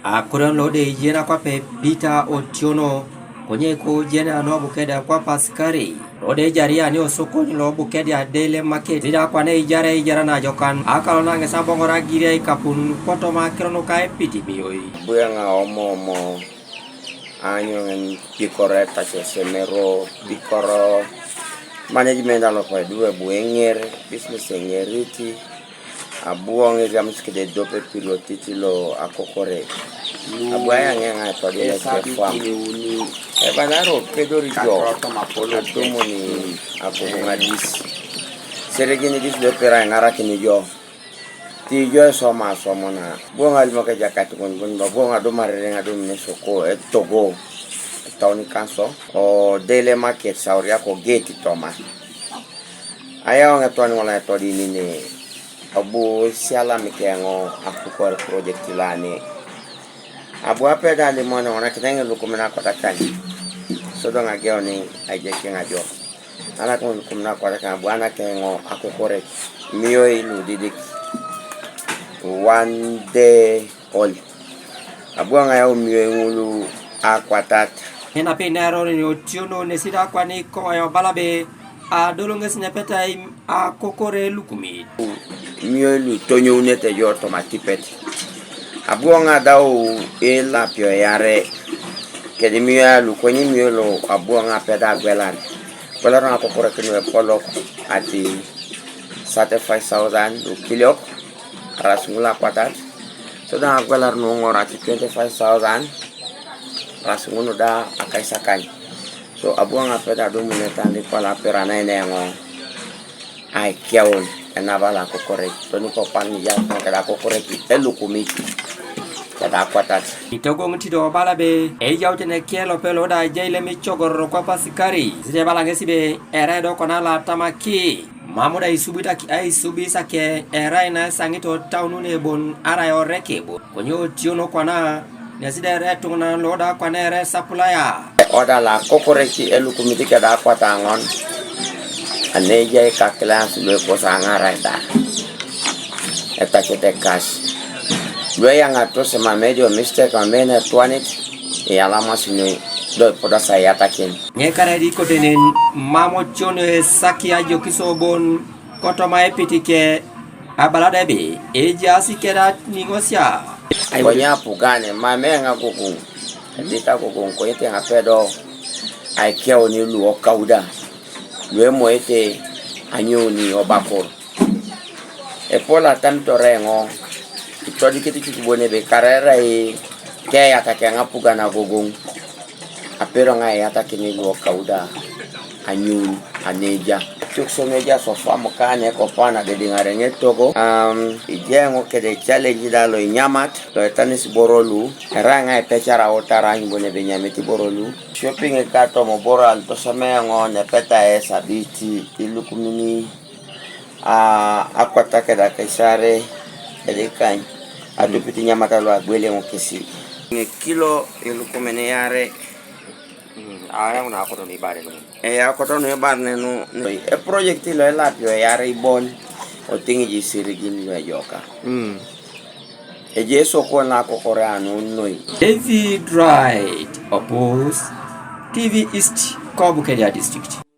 Akuran lode jena kwa pe Peter Otiono kwenye ko jena no bukede kwa paskari lode jaria ni osokoni lo bukede daily market dida kwa ne ijara na jokan akalo nange sabongora gire kapun koto makrono kai piti bioi buanga omo anyo ngen pikoreta semero pikoro management alo kwa due buenger business engeriti abuang exams ke de dope pilotiti lo akokore abuaya ngenga to de fam e banaro pedori jo atumo ni akonga dis seregini dis de pera ngara kini jo ti jo soma na buanga limo ke jakati kon buanga do marere ngado mesoko e togo tawni kanso o daily market sauria ko gate toma aya nga to ni wala to di ni abu siala mikengo akukor project lani abu apeda de mona ona kitenge lukumena kota kani so donga geoni aje kinga jo ala ko lukumena kota kan bwana kengo akukore miyo ilu didik one day all abu nga yo miyo ngulu akwatat ena penaro ni Otiono ne sida kwa ni ko yo balabe a dolonges ne peta a kokore lukumi miolu tonyo unete yo tomatipet abuanga dao e la pio yare ke de miolu konyi miolo abuanga peda gwelan kolara ko kokore kino polo ati 35,000 kilo rasmula kwatat so da gwelar no ngora ati 25,000 rasmuno da akaisakan so abuanga peda do muneta ndi pala perana ene ngo ai kiaon enabala ko correct to ni ko pani ya ko kada ko correct elukumi kada kwatat itogo ngti do balabe e jawte ne kelo pelo da jayle mi chogoro kwa pasikari zide balange sibe era do konala tamaki mamuda isubita ki ai subisa ke era ina sangito taunu ne bon ara yo rekebo konyo Otiono kwana neside retu na loda kwana re sapulaya oda la ko correct elukumi kada kwatangon ane jay ka class lo ko sangara da eta kete cash lo yang ato sema medio mistake amena twanit e alama sino do poda saya takin nye kare di ko denen mamo chono saki ajo kisobon koto mai pitike abalada be e jasi kera ningosia ai wonya pugane mamenga kuku ndita kuku ko yete ngapedo ai keo ni lu okauda luemo ete anyoni obakor e pola tanto rengo itodi kiti kibone be karera e ke ataka ngapuga na gogong apero ngai ataka ni lu okauda anyuni aneja tukso meja so famo kane ko pana de dingarenge togo ijengo ke de challenge dalo nyamat to tanis borolu ranga e pechara otara ngone be nyameti borolu shopping e kato mo boral to samengo ne peta e sabiti ilukumini akwata ke da kaisare de kan adupiti nyamata lo agwele mo kesi kilo ilukumene yare aya una ko ni bare no e akoto no barne no e project lo la pio yare bon o tingi ji sirigin lo yoka e jeso ko na ko koreano noi David Wright Opus TV East Kobukedia District.